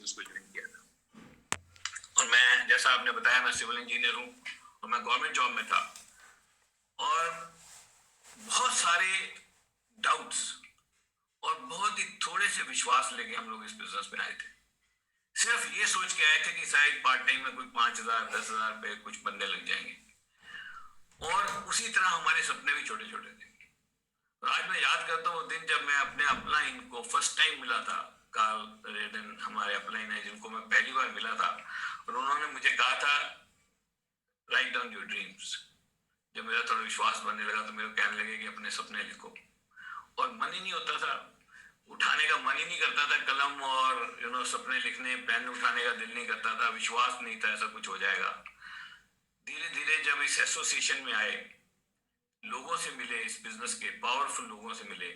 Business को join किया था। और मैं, जैसा आपने बताया, मैं सिविल इंजीनियर हूँ और मैं गवर्नमेंट जॉब में था और बहुत सारे डाउट्स और बहुत ही थोड़े से विश्वास लेके हम लोग इस बिजनेस में आए थे। सिर्फ ये सोच के आए थे कि शायद पार्ट टाइम में कोई 5,000 10,000 रुपए कुछ बनने लग जाएंगे, और उसी तरह हमारे सपने भी छोटे छोटे थे। और आज मैं याद करता हूँ दिन जब मैं अपने अपलाइन को फर्स्ट टाइम मिला था। कार्ल रेडन हमारे अपलाइन है जिनको मैं पहली बार मिला था, और उन्होंने मुझे कहा था राइट डाउन योर ड्रीम्स। जब मेरा थोड़ा विश्वास बनने लगा तो मेरे को कहने लगे कि अपने सपने लिखो, और मन ही नहीं होता था, उठाने का मन ही नहीं करता था कलम, और सपने लिखने, पेन उठाने का दिल नहीं करता था, विश्वास नहीं था ऐसा कुछ हो जाएगा। धीरे धीरे जब इस एसोसिएशन में आए, लोगों से मिले, इस बिजनेस के पावरफुल लोगों से मिले,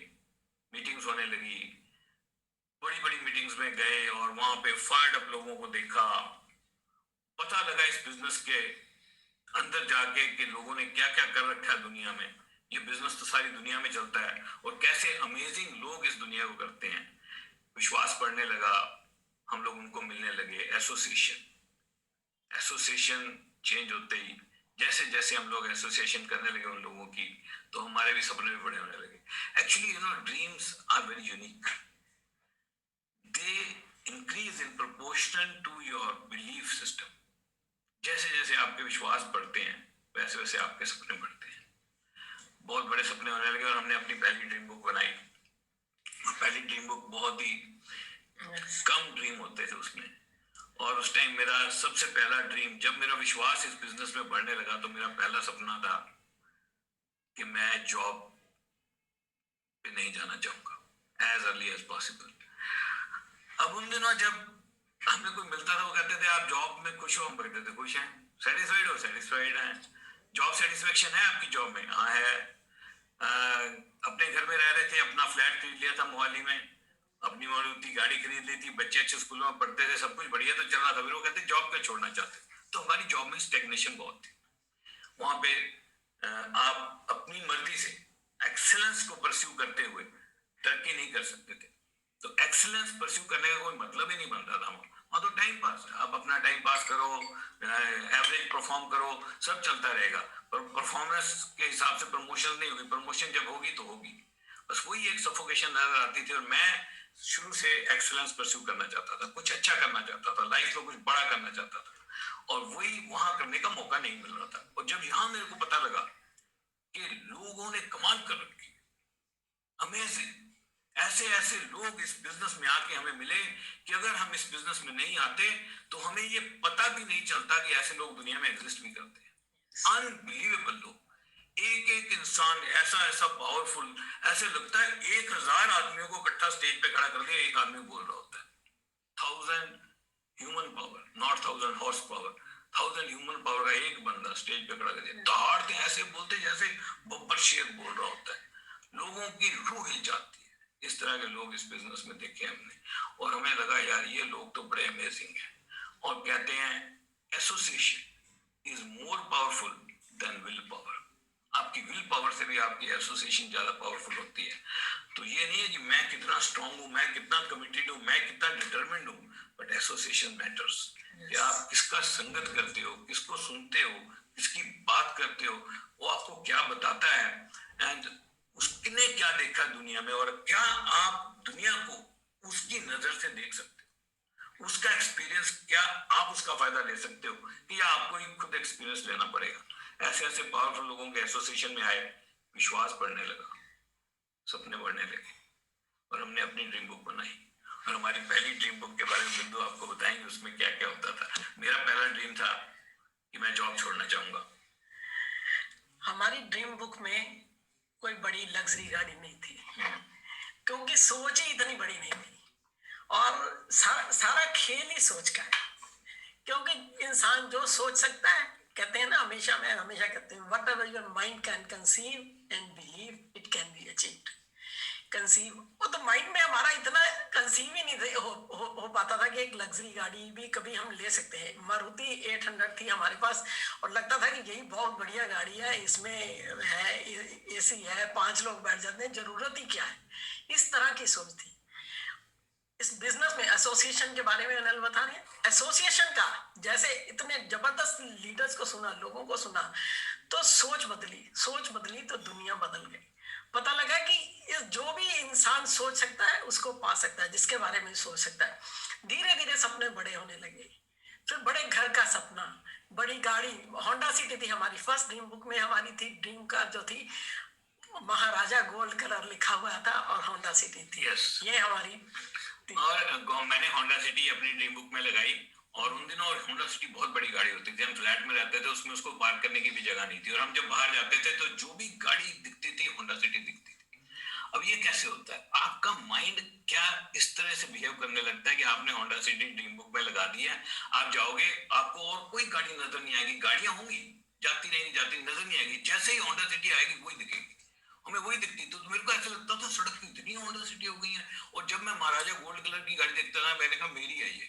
मीटिंग्स होने लगी, बड़ी बड़ी मीटिंग्स में गए और वहां पे फायर्ड अप लोगों को देखा, पता लगा इस बिजनेस के अंदर जाके कि लोगों ने क्या क्या कर रखा है दुनिया में। ये बिजनेस तो सारी दुनिया में चलता है और कैसे अमेजिंग लोग इस दुनिया को करते हैं। विश्वास पड़ने लगा, हम लोग उनको मिलने लगे। एसोसिएशन चेंज होते ही, जैसे जैसे हम लोग एसोसिएशन करने लगे उन लोगों की, तो हमारे भी सपने भी बड़े होने लगे। Actually dreams are very unique, they increase in proportion to your belief system. जैसे जैसे आपके विश्वास बढ़ते हैं वैसे वैसे आपके सपने बढ़ते हैं। बहुत बड़े सपने होने लगे और हमने अपनी पहली ड्रीम बुक बनाई। पहली ड्रीम बुक बहुत ही कम ड्रीम होते थे उसमें, और उस टाइम मेरा सबसे पहला ड्रीम, जब मेरा विश्वास इस बिजनेस में बढ़ने लगा तो मेरा पहला सपना था कि मैं जॉब पे नहीं जाना चाहूंगा एज अर्ली एज पॉसिबल। अब उन दिनों जब हमें कोई मिलता था वो कहते थे आप जॉब में खुश हो, हम कहते थे खुश हैं। सेटिस्फाइड हो, सेटिस्फाइड हैं। जॉब सेटिस्फेक्शन है आपकी जॉब में? हाँ है। अपने घर में रह रहे थे, अपना फ्लैट खरीद लिया था मोहाली में, अपनी मारुति गाड़ी खरीद ली थी, बच्चे अच्छे स्कूलों में पढ़ते थे, सब कुछ बढ़िया तो चल रहा था। फिर वो कहते जॉब क्यों छोड़ना चाहते? तो हमारी जॉब में स्टेग्नेशन बहुत थी। वहां पे आप अपनी मर्जी से एक्सेलेंस को परस्यू करते हुए तरक्की नहीं कर सकते थे। तो एक्सेलेंस परस्यू करने का कोई मतलब ही नहीं बनता था। वहां तो टाइम पास है, आप अपना टाइम पास करो, एवरेज परफॉर्म करो, सब चलता रहेगा। पर परफॉर्मेंस के हिसाब से प्रमोशन नहीं होगी, प्रमोशन जब होगी तो होगी। बस वही एक सफोकेशन नजर आती थी। और मैं शुरू से एक्सेलेंस परस्यू करना चाहता था, कुछ अच्छा करना चाहता था, लाइफ में कुछ बड़ा करना चाहता था, और वही वहां करने का मौका नहीं मिल रहा था। और जब यहाँ मेरे को पता लगा कि लोगों ने कमाल कर रखी, अमेजिंग, ऐसे ऐसे लोग इस बिजनेस में आके हमें मिले कि अगर हम इस बिजनेस में नहीं आते तो हमें ये पता भी नहीं चलता कि ऐसे लोग दुनिया में एग्जिस्ट भी करते हैं। अनबिलीवेबल लोग, एक एक इंसान ऐसा ऐसा पावरफुल, ऐसे लगता है 1,000 आदमियों को इकट्ठा स्टेज पे खड़ा कर दिया, एक आदमी बोल रहा होता है। 1,000 human power, not 1,000 horse power, 1,000 human power का एक बंदा स्टेज पे खड़ा कर दिया। दहाड़ते ऐसे बोलते जैसे बब्बर शेर बोल रहा होता है, लोगों की रूह हिल जाती है। इस तरह के लोग इस बिजनेस में देखे हमने, और हमें लगा यार ये लोग तो बड़े अमेजिंग हैं। और कहते हैं association is more powerful than will power. आपकी विल पावर से भी आपकी एसोसिएशन ज्यादा पावरफुल होती है। तो ये नहीं है कि मैं कितना स्ट्रांग हूं, मैं कितना कमिटेड हूं, मैं कितना डिटरमिन्ड हूं, बट एसोसिएशन मैटर्स। कि आप किसका संगत करते हो, किसको सुनते हो, किसकी बात करते हो, वो आपको क्या बताता है, एंड उसने क्या देखा दुनिया में, और क्या आप दुनिया को उसकी नजर से देख सकते हो, उसका एक्सपीरियंस, क्या आप उसका फायदा ले सकते हो, कि आपको ही खुद एक्सपीरियंस लेना पड़ेगा। ऐसे ऐसे पावरफुल लोगों के एसोसिएशन में आए, विश्वास बढ़ने लगा, सपने बढ़ने लगे, और हमने अपनी ड्रीम बुक बनाई। और हमारी पहली ड्रीम बुक के बारे में बिंदु आपको बताएंगे उसमें क्या क्या होता था। मेरा पहला ड्रीम था कि मैं जॉब छोड़ना चाहूंगा। हमारी ड्रीम बुक में कोई बड़ी लग्जरी गाड़ी नहीं थी, क्योंकि सोच ही इतनी बड़ी नहीं थी, और सारा खेल ही सोच का है। क्योंकि इंसान जो सोच सकता है, कहते हैं ना, मैं हमेशा कहते हैं, what ever your mind can conceive and believe it can be achieved. Conceive, वो तो माइंड में हमारा इतना कंसीव ही नहीं हो पाता था कि एक लग्जरी गाड़ी भी कभी हम ले सकते हैं। मारुति 800 थी हमारे पास, और लगता था कि यही बहुत बढ़िया गाड़ी है, इसमें है एसी है, 5 लोग बैठ जाते हैं, जरूरत ही क्या है। इस तरह की सोच थी। इस बिजनेस में एसोसिएशन के बारे में अनिल बता रहे हैं। एसोसिएशन का जैसे इतने जबरदस्त लीडर्स को सुना, लोगों को सुना, तो सोच बदली तो दुनिया बदल गई। पता लगा कि जो भी इंसान सोच सकता है उसको पा सकता है, जिसके बारे में सोच सकता है। धीरे धीरे सपने बड़े होने लगे, फिर बड़े घर का सपना, बड़ी गाड़ी। होंडा सिटी थी हमारी फर्स्ट ड्रीम बुक में, हमारी थी ड्रीम कार जो थी महाराजा गोल्ड कलर लिखा हुआ था और होंडा सिटी थी। Yes. ये हमारी थी। और मैंने होंडा सिटी अपनी ड्रीम बुक में लगाई, और उन दिनों होंडा सिटी बहुत बड़ी गाड़ी होती थी। हम फ्लैट में रहते थे, उसमें उसको पार्क करने की भी जगह नहीं थी, और हम जब बाहर जाते थे तो जो भी गाड़ी दिखती थी होंडा सिटी दिखती थी। अब ये कैसे होता है? आपका माइंड क्या इस तरह से बिहेव करने लगता है कि आपने होंडा सिटी ड्रीम बुक में लगा दी है, आप जाओगे आपको और कोई गाड़ी नजर नहीं आएगी। गाड़ियां होंगी, जाती नहीं जाती नजर नहीं आएगी, जैसे ही होंडा सिटी आएगी वही दिखेगी, हमें वही दिखती। तो मेरे को ऐसा लगता था सड़क की इतनी होंडा सिटी हो गई है, और जब मैं महाराजा गोल्ड कलर की गाड़ी देखता था मैंने कहा मेरी है ये।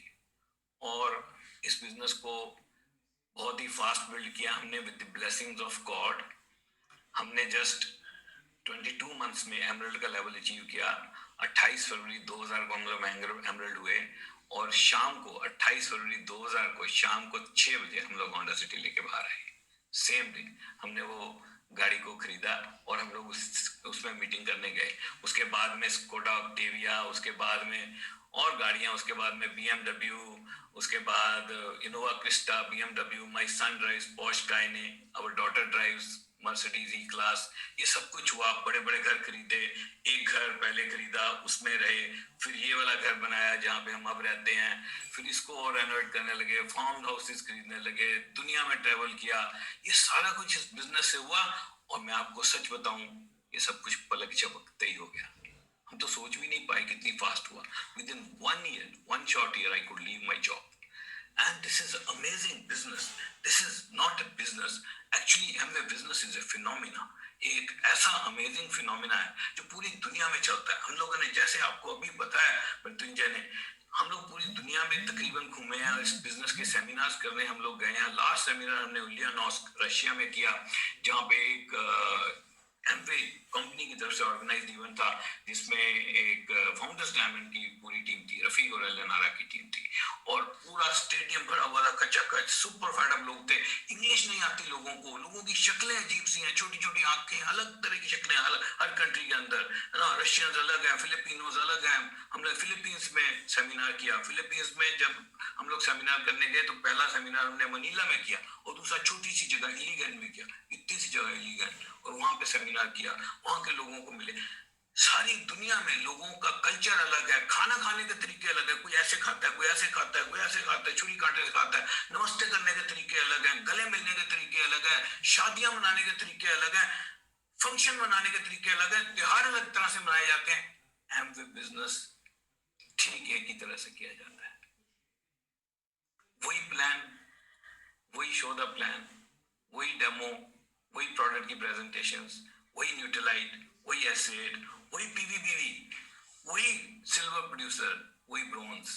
और इस बिजनेस को बहुत ही फास्ट बिल्ड किया हमने with the blessings of God. हमने जस्ट 22 मंथ्स में एमरल्ड का लेवल अचीव किया। 28 फरवरी 2000 को हम लोग एमरल्ड हुए, और शाम को 28 फरवरी 2000 को शाम को 6 बजे हम लोग होंडा सिटी लेके बाहर आए। सेम डे हमने वो गाड़ी को खरीदा और हम लोग उसमें मीटिंग करने गए। उसके बाद में स्कोडा ऑक्टेविया, उसके बाद में और गाड़ियां, उसके बाद में BMW, उसके बाद Innova Crysta, BMW, my son drives Porsche Cayenne, our daughter drives Mercedes E class. ये सब कुछ हुआ, बड़े बड़े घर खरीदे। एक घर पहले खरीदा, उसमें रहे, फिर ये वाला घर बनाया जहाँ पे हम अब रहते हैं, फिर इसको और रेनोवेट करने लगे, फार्म हाउसेस खरीदने लगे, दुनिया में ट्रेवल किया। ये सारा कुछ इस बिजनेस से हुआ, और मैं आपको सच बताऊं ये सब कुछ पलक झपकते ही हो गया। हम तो सोच भी नहीं पाए कितनी फास्ट हुआ। With in 1 year, 1 short year I could leave my job. And this is amazing business. This is not a business. Actually, Amway business is a phenomena. एक ऐसा अमेजिंग फिनोमिना है जो पूरी दुनिया में चलता है। हम लोगों ने, जैसे आपको अभी बताया मृत्युंजय ने, हम लोग पूरी दुनिया में तकरीबन घूमे हैं, इस बिजनेस के सेमिनार्स करने हम लोग गए हैं। लास्ट सेमिनार हमने उलियानॉस्क रशिया में किया, जहाँ पे एक एमवे कंपनी की तरफ से ऑर्गेनाइज इवेंट था, जिसमें एक फाउंडर्स डायमंड की पूरी टीम थी, रफीक और एलेनारा की टीम थी, और पूरा स्टेडियम भरा हुआ था, खचाखच, सुपर फैडअप लोग थे। इंग्लिश नहीं आती लोगों को, लोगों की शक्लें अजीब सी हैं, छोटी छोटी आंखें, अलग तरह की शक्लें हर कंट्री के अंदर, है ना। रशियंस अलग हैं, फिलिपिनोज अलग हैं। हमने फिलीपींस में सेमिनार किया। फिलीपींस में जब हम लोग सेमिनार करने गए तो पहला सेमिनार हमने मनीला में किया, और दूसरा छोटी सी जगह इलीगन में किया, इतनी सी जगह इलीगन, और वहां पे सेमिनार किया, वहां के लोगों को मिले। सारी दुनिया में लोगों का कल्चर अलग है, खाना खाने के तरीके अलग है, कोई ऐसे खाता है, कोई ऐसे खाता है, कोई ऐसे खाता है, छुरी कांटे से खाता है, नमस्ते करने के तरीके अलग हैं, गले मिलने के तरीके अलग हैं, शादियां मनाने के तरीके अलग हैं, फंक्शन मनाने के तरीके अलग हैं, त्योहार अलग तरह से मनाए जाते हैं। एमवे बिजनेस ठीक एक ही तरह से किया जाता है। वही प्लान, वही शो द प्लान, वही डेमो, वही प्रोडक्ट की प्रेजेंटेशंस, वही न्यूट्रलाइट, वही एसिड, वही पीवीबीवी, वही सिल्वर प्रोड्यूसर, वही bronze.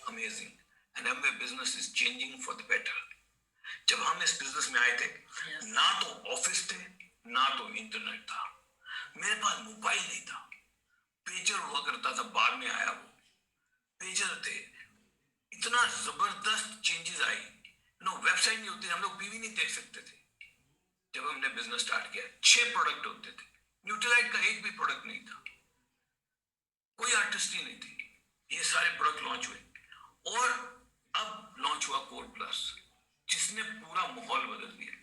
Amazing. And Amway business is changing for the better. जब हम इस बिजनेस में आए थे, ना तो ऑफिस थे, ना तो इंटरनेट था, मेरे पास मोबाइल नहीं था, पेजर हुआ करता था, बाद में आया वो पेजर थे। इतना जबरदस्त चेंजेस आई, वेबसाइट नहीं होती, हम लोग पीवी नहीं देख सकते थे। जब हमने बिजनेस स्टार्ट किया 6 प्रोडक्ट होते थे, न्यूट्रलाइट का एक भी प्रोडक्ट नहीं था, कोई आर्टिस्ट्री नहीं थी। ये सारे प्रोडक्ट लॉन्च हुए, और अब लॉन्च हुआ कोड प्लस, जिसने पूरा माहौल बदल दिया।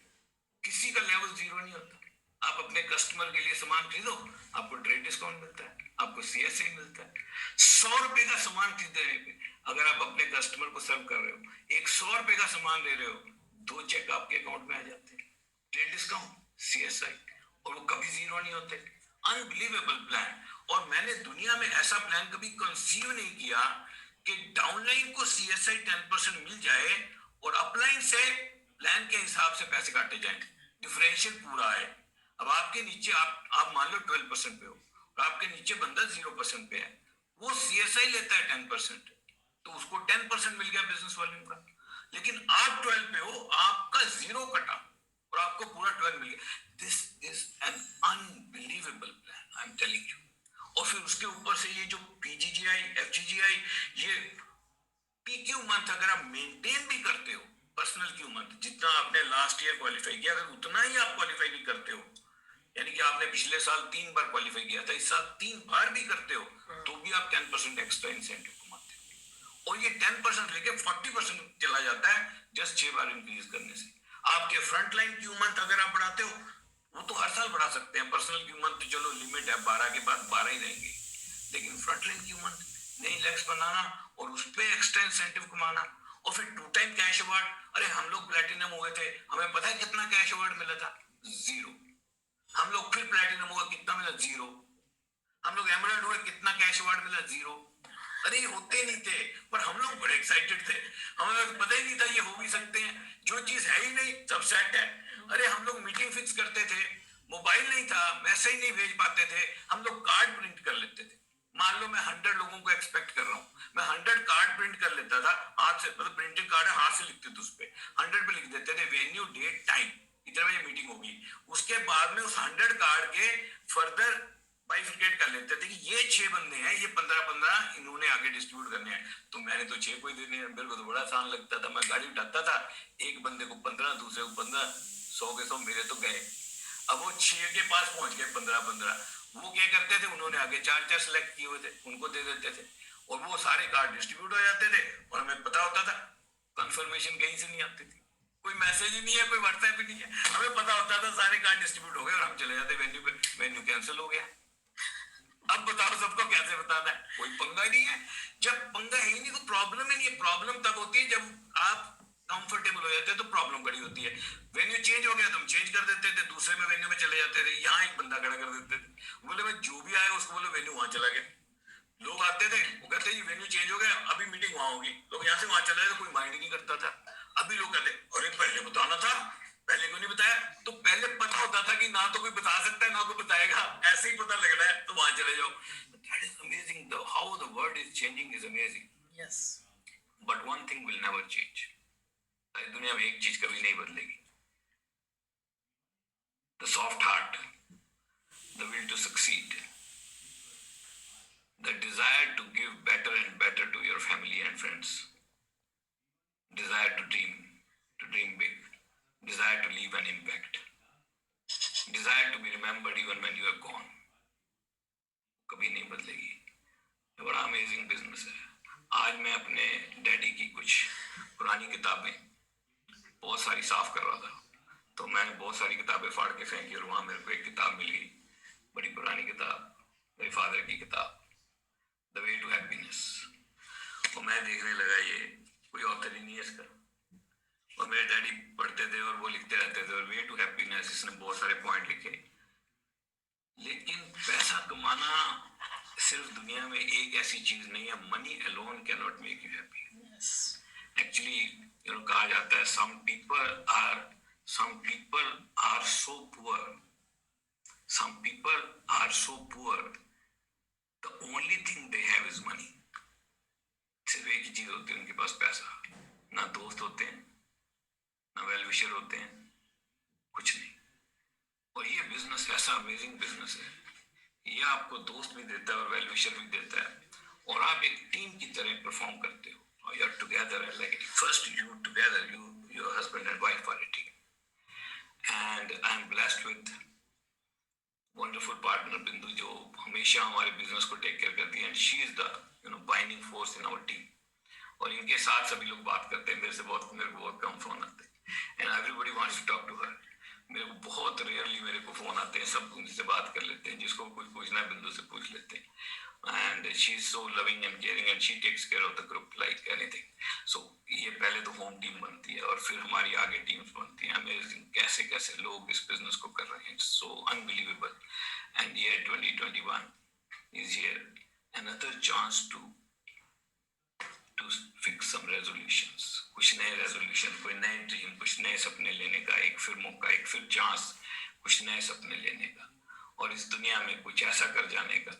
किसी का लेवल 0 नहीं होता। आप अपने कस्टमर के लिए सामान खरीदो, आपको ट्रेड डिस्काउंट मिलता है, आपको CSA मिलता है। 100 रुपए का सामान खरीदने पे अगर आप अपने कस्टमर को सर्व कर रहे हो, एक 100 रुपए का सामान दे रहे हो, 2 चेक आपके अकाउंट में आ जाते हैं, ट्रेड डिस्काउंट, CSI, और वो कभी 0 नहीं होते। Unbelievable plan. और मैंने दुनिया में ऐसा प्लान कभी कंसीव नहीं किया कि डाउनलाइन को CSI 10% मिल जाए और अपलाइन से प्लान के हिसाब से पैसे काटे जाएं, डिफरेंशियल पूरा है। अब आपके नीचे आप मान लो 12% पे हो, और आपके नीचे बंदा 0% पे है, वो CSI लेता है 10%, तो उसको 10% मिल गया बिजनेस वॉल्यूम का। लेकिन आप 12 पे हो, आपका 0 कटा और आपको पूरा 12 मिल गया। This is an unbelievable plan, I am telling you. और फिर उसके ऊपर से ये जो PGGI, FGGI, ये क्यू मंथ अगर आप मेंटेन भी करते हो, पर्सनल क्यू मंथ जितना आपने लास्ट ईयर क्वालिफाई किया, अगर उतना ही आप क्वालिफाई भी करते हो, यानी कि आपने पिछले साल 3 बार क्वालिफाई किया था, इस साल 3 बार भी करते हो, तो भी आप 10% एक्स्ट्रा इंसेंटिव कमाते हो। और ये 10% लेके 40% चला जाता है जस्ट 6 बार इंक्रीज करने से। आपके फ्रंट लाइन क्यू मंथ अगर आप बढ़ाते हो, वो तो हर साल बढ़ा सकते हैं। पर्सनल क्यू मंथ चलो लिमिट है 12 के बाद 12 ही रहेंगे, लेकिन फ्रंट लाइन क्यू मंथ नई लेग्स बनाना और उस पर एक्स्ट्रा इंसेंटिव कमाना, और फिर 2 टाइम कैश अवार्ड। अरे हम लोग प्लेटिनम हुए थे, हमें पता है कितना कैश अवार्ड मिला था? 0। हम लोग फिर प्लेटिनम हुआ, कितना मिला? 0। हम लोग एमरल्ड हुए, कितना कैश अवार्ड मिला? 0। अरे ये होते नहीं थे, पर हम लोग बड़े एक्साइटेड थे, हमें पता ही नहीं था ये हो भी सकते हैं। जो चीज है ही नहीं, सब सेट है। अरे हम लोग मीटिंग फिक्स करते थे, मोबाइल नहीं था, मैसेज नहीं भेज पाते थे, हम लोग कार्ड प्रिंट कर लेते थे। मान लो मैं 100 लोगों को एक्सपेक्ट कर रहा हूँ, मैं 100 कार्ड प्रिंट कर लेता था हाथ से, मतलब प्रिंटेड कार्ड है, हाथ से लिखते थे, उस पे 100 पे लिख देते थे वेन्यू, डेट, टाइम, इतने बजे मीटिंग होगी। उसके बाद में उस 100 कार्ड के फर्दर बाइफिकेट कर लेते थे कि ये 6 बंदे हैं, ये 15-15 इन्होंने आगे डिस्ट्रीब्यूट करने हैं, तो मैंने तो 6 को ही देने हैं। मेरे को तो बड़ा आसान लगता था, मैं गाड़ी उठाता था, एक बंदे को 15, दूसरे को 15, 100 के 100 मेरे तो गए। अब वो 6 के पास पहुंच गए, 15-15, वो क्या करते थे, उन्होंने आगे 4-4 सेलेक्ट किए हुए थे, उनको दे देते थे, और वो सारे कार्ड डिस्ट्रीब्यूट हो जाते थे, और हमें पता होता था। कंफर्मेशन कहीं से नहीं आती थी, कोई मैसेज ही नहीं है, कोई व्हाट्सएप ही नहीं है, हमें पता होता था सारे कार्ड डिस्ट्रीब्यूट हो गए और हम चले जाते वेन्यू पे, वेन्यू कैंसिल हो गया। अब बताओ सबको कैसे बताना है? कोई पंगा नहीं है। जब पंगा है ही नहीं तो प्रॉब्लम ही नहीं है। प्रॉब्लम तब होती है जब आप कंफर्टेबल हो जाते हैं, तो प्रॉब्लम बड़ी होती है। वेन्यू चेंज हो गया, तुम चेंज कर देते थे, दूसरे में वेन्यू में चले जाते थे, यहाँ एक बंदा खड़ा कर देते थे, बोले भाई जो भी आया उसको बोलो वेन्यू वहां चला गया। लोग आते थे, वो कहते ये वेन्यू चेंज हो गया, अभी मीटिंग वहां होगी, लोग यहाँ से वहां चले जाते, कोई माइंड ही नहीं करता था। अभी लोग कहते अरे पहले बताना था, पहले क्यों नहीं बताया? तो पहले पता होता था कि ना तो कोई बता सकता है ना कोई बताएगा, ऐसे ही पता लग रहा है तो वहां चले जाओ। That is amazing. How the world is changing is amazing. Yes. But one thing will never change. सारी दुनिया में एक चीज कभी नहीं बदलेगी, the soft heart, the will to succeed, the desire to give better and better to your family and friends, desire to dream big, desire to leave an impact, desire to be remembered even when you are gone, कभी नहीं बदलेगी। ये बड़ा amazing business है। आज मैं अपने daddy की कुछ पुरानी किताबें बहुत सारी साफ कर रहा था, तो मैंने बहुत सारी किताबें फाड़ के फेंकी, और वहां मेरे को एक किताब मिल गई, बड़ी पुरानी किताब, मेरे फादर की किताब, द वे टू हैप्पीनेस। और मैं देखने लगा ये कोई ऑथर ही नहीं है इसका, और मेरे डैडी पढ़ते थे और वो लिखते रहते थे, और वे टू हैप्पीनेस इसने बहुत सारे पॉइंट लिखे। लेकिन पैसा कमाना सिर्फ दुनिया में एक ऐसी चीज नहीं है, money alone can not make you happy. Actually कहा जाता है some people are so poor, the only thing they have is money. सिर्फ एक ही चीज होती है उनके पास, पैसा। ना दोस्त होते हैं, ना वेल विशर होते हैं, कुछ नहीं। और ये बिजनेस ऐसा अमेजिंग बिजनेस है, ये आपको दोस्त भी देता है और वेल विशर भी देता है, और आप एक टीम की तरह परफॉर्म करते हो, और you are together, like first you together, your husband and wife are a team, and I am blessed with wonderful partner Bindu, जो हमेशा हमारे बिजनेस को टेक केयर करती है, and she is the binding force in our team. और इनके साथ सभी लोग बात करते हैं, मेरे को बहुत कम फोन आते हैं, and everybody wants to talk to her. मेरे को बहुत रेयरली मेरे को फोन आते हैं, सब उनसे बात कर लेते हैं, जिसको कुछ पूछना है बिंदु से पूछ लेते हैं, and she is so loving and caring, and she takes care of the group like anything. So ये पहले तो होम टीम बनती है, और फिर हमारी आगे टीम्स बनती हैं। अमेजिंग कैसे कैसे लोग इस बिजनेस को कर रहे हैं, सो अनबिलीवेबल। एंड ये 2021 is here, another chance to fix some resolutions, कुछ नए रेजोल्यूशन, कोई नए ड्रीम, कुछ नए सपने लेने का एक फिर मौका, एक फिर चांस, कुछ नए सपने लेने का, और इस दुनिया में कुछ ऐसा कर जाने का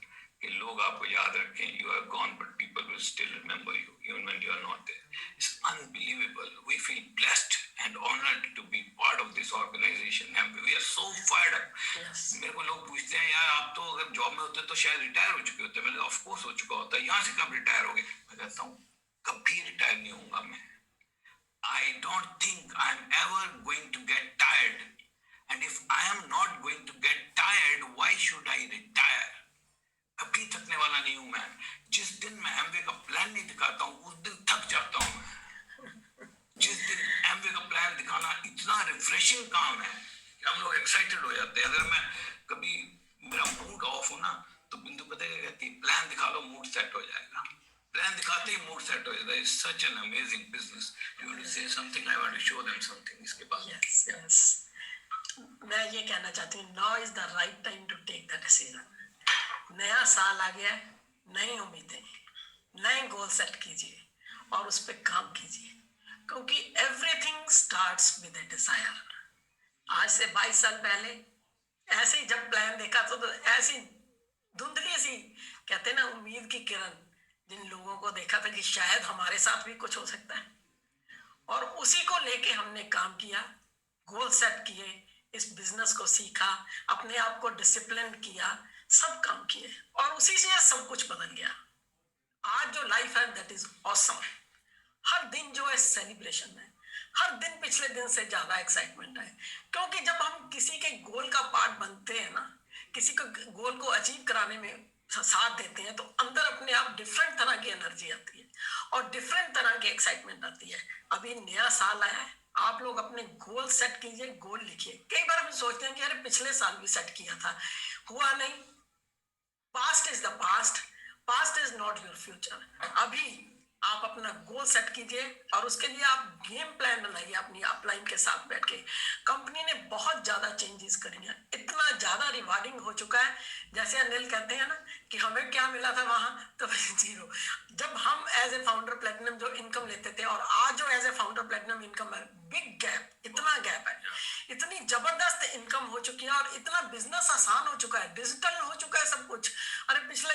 कि लोग आपको याद रखें। You are gone but people will still remember you even when you are not there. It's unbelievable. We feel blessed and honoured to be part of this organisation, and we are so fired up. मेरे को लोग पूछते हैं यार आप तो अगर job में होते तो शायद रिटायर हो चुके होते। मैंने ऑफ कोर्स हो चुका होता, यहाँ से कब रिटायर हो गए? मैं कहता हूँ कभी रिटायर नहीं होऊंगा मैं. I don't think I'm ever going to get tired. And if I am not going to get tired, why should I retire? कभी थकने वाला नहीं हूं मैं. जिस दिन मैं एमवे का प्लान नहीं दिखाता हूं उस दिन थक जाता हूं मैं. जिस दिन एमवे का प्लान दिखाना इतना रिफ्रेशिंग काम है कि हम लोग एक्साइटेड हो जाते हैं. अगर मैं कभी मेरा मूड ऑफ हो ना तो बिंदु पता है क्या कहती है, प्लान दिखा लो मूड सेट हो जाएगा. प्लान दिखाते ही मूड सेट हो जाता है. It's such an amazing business. You want to say something? I want to show them something इसके बाद. यस यस, मैं ये कहना चाहती हूँ, now is the right time to take the decision. नया साल आ गया है, नई उम्मीदें, नए गोल सेट कीजिए और उस पर काम कीजिए, क्योंकि everything starts with a desire. आज से 22 साल पहले ऐसे ही जब प्लान देखा तो ऐसी धुंधली सी, कहते ना, उम्मीद की किरण, जिन लोगों को देखा था कि शायद हमारे साथ भी कुछ हो सकता है, और उसी को लेके हमने काम किया, गोल सेट किए, इस बिजनेस को सीखा, अपने आप को डिसिप्लिन किया, सब काम किए, और उसी से सब कुछ बदल गया. आज जो लाइफ है दैट इज ऑसम. हर दिन जो है सेलिब्रेशन है, हर दिन पिछले दिन से ज्यादा एक्साइटमेंट है, क्योंकि जब हम किसी के गोल का पार्ट बनते हैं ना, किसी को गोल को अचीव कराने में साथ देते हैं, तो अंदर अपने आप डिफरेंट तरह की एनर्जी आती है और डिफरेंट तरह की एक्साइटमेंट आती है. अभी नया साल आया है, आप लोग अपने गोल सेट कीजिए, गोल लिखिए. कई बार हम सोचते हैं कि अरे पिछले साल भी सेट किया था, हुआ नहीं. Past is the past, past is not your future. अभी आप अपना गोल सेट कीजिए और उसके लिए आप गेम प्लान बनाइए अपनी अपलाइन के साथ बैठ के. कंपनी ने बहुत ज्यादा चेंजेस करी हैं, इतना ज्यादा रिवार्डिंग हो चुका है. जैसे अनिल कहते हैं ना कि हमें क्या मिला था वहां, तो 0. जब हम एज ए फाउंडर प्लेटिनम जो इनकम लेते थे और आज जो as a founder platinum income है, बिग गैप, इतना गैप है. इतनी जबरदस्त इनकम हो चुकी है और इतना बिजनेस आसान हो चुका है, डिजिटल हो चुका है सब कुछ. अरे पिछले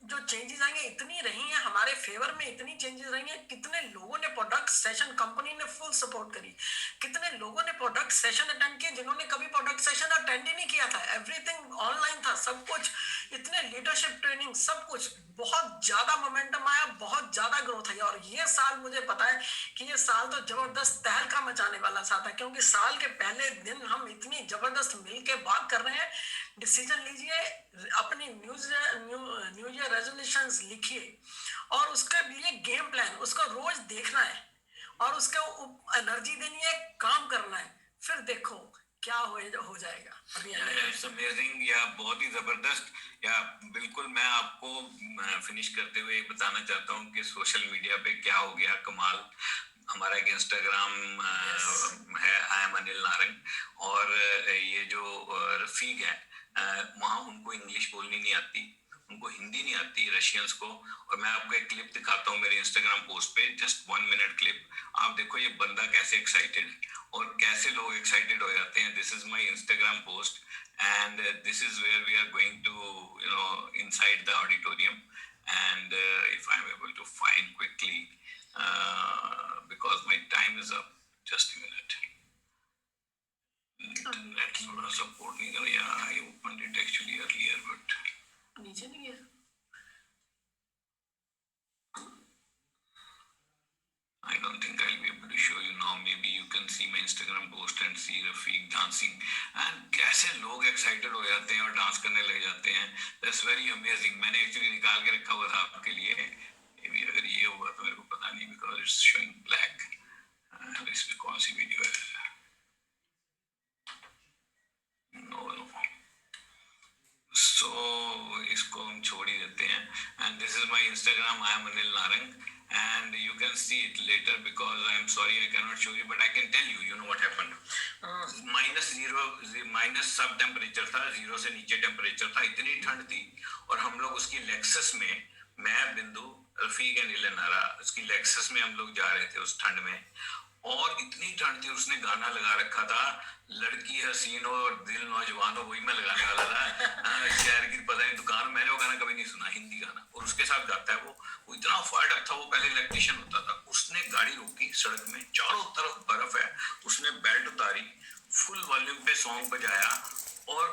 जो चेंजेस आएंगे इतनी रही हैं हमारे फेवर में, इतनी चेंजेस रही हैं. कितने लोगों ने प्रोडक्ट सेशन, कंपनी ने फुल सपोर्ट करी. कितने लोगों ने प्रोडक्ट सेशन अटेंड किए जिन्होंने कभी प्रोडक्ट सेशन अटेंड ही नहीं किया था. एवरीथिंग ऑनलाइन था, सब कुछ. इतने लीडरशिप ट्रेनिंग, सब कुछ. बहुत ज्यादा मोमेंटम आया, बहुत ज्यादा ग्रोथ आई. और ये साल मुझे पता है कि ये साल तो जबरदस्त तहलका मचाने वाला सा था, क्योंकि साल के पहले दिन हम इतनी जबरदस्त मिलके बात कर रहे हैं. डिसीजन लीजिए, अपनी न्यू ईयर रेजोल्यूशंस लिखिए और उसके लिए गेम प्लान, उसको रोज देखना है और उसके एनर्जी देनी है, काम करना है. फिर देखो क्या हो जाएगा. अभी इट्स अमेजिंग. या बहुत ही जबरदस्त. या बिल्कुल, मैं आपको फिनिश करते हुए बताना चाहता हूँ कि सोशल मीडिया पे क्या हो गया कमाल. हमारा एक इंस्टाग्राम है, आई एम अनिल नारंग, और ये जो रफीक है, वहाँ उनको इंग्लिश बोलनी नहीं आती, उनको हिंदी नहीं आती, रशियंस को. और मैं आपको एक क्लिप दिखाता हूँ मेरे इंस्टाग्राम पोस्ट पे, जस्ट 1 मिनट क्लिप. आप देखो ये बंदा कैसे एक्साइटेड है और कैसे लोग एक्साइटेड हो जाते हैं. This is my Instagram post and this is where we are going to, inside the auditorium. And if I'm able to find quickly, because my time is up, just a minute. Internet थोड़ा support नहीं कर रहा. I opened it actually earlier, but नीचे नहीं गया. I don't think I'll be able to show you now. Maybe you can see my Instagram post and see Rafiq dancing. And कैसे लोग excited हो जाते हैं और डांस करने लग जाते हैं. That's very amazing. मैंने actually निकाल के रखा हुआ था आपके लिए. Maybe अगर ये हुआ तो मेरे को पता नहीं, because it's showing black. इसमें कौन सी वीडियो है? No. So इसको हम छोड़ ही देते हैं. And this is my Instagram. I am Anil Narang. And you can see it later, because I'm sorry I cannot show you, but I can tell you, what happened. -0 सब temperature था, 0 से नीचे temperature था, इतनी ठंड थी. और हम लोग उसकी लेक्सस में, मैं, बिंदु, रफीक एंड इलेनारा, उसकी लेक्सस में हम लोग जा रहे थे उस ठंड में. और इतनी ठंड थी, उसने गाना लगा रखा था, लड़की हसीन हो और दिल नौजवान हो, वही मैं लगाने वाला था. शहर की पता नहीं दुकान. मैंने वो गाना कभी नहीं सुना, हिंदी गाना, और उसके साथ गाता है वो इतना फायर्ड अप था. वो पहले इलेक्ट्रिशियन होता था. उसने गाड़ी रोकी सड़क में, चारों तरफ बर्फ है, उसने बेल्ट उतारी, फुल वॉल्यूम पे सॉन्ग बजाया और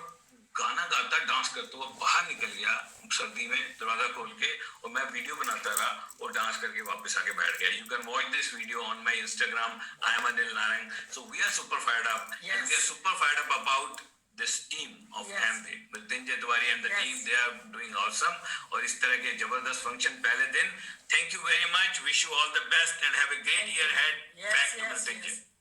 गाना गाता डांस करता हुआ बाहर निकल गया सर्दी में दरवाजा खोल के, और मैं वीडियो बनाता रहा और डांस करके वापस आके बैठ गया. You can watch this video on my Instagram. I am Anil Narang. So we are super fired up. Yes. And we are super fired up about this team of Yes. Amway. Mrityunjay Tiwari and the Yes. team, they are doing awesome. और इस तरह के जबरदस्त function पहले दिन. Thank you very much. Wish you all the best and have a great year ahead. Yes, Back to yes, Mrityunjay. yes.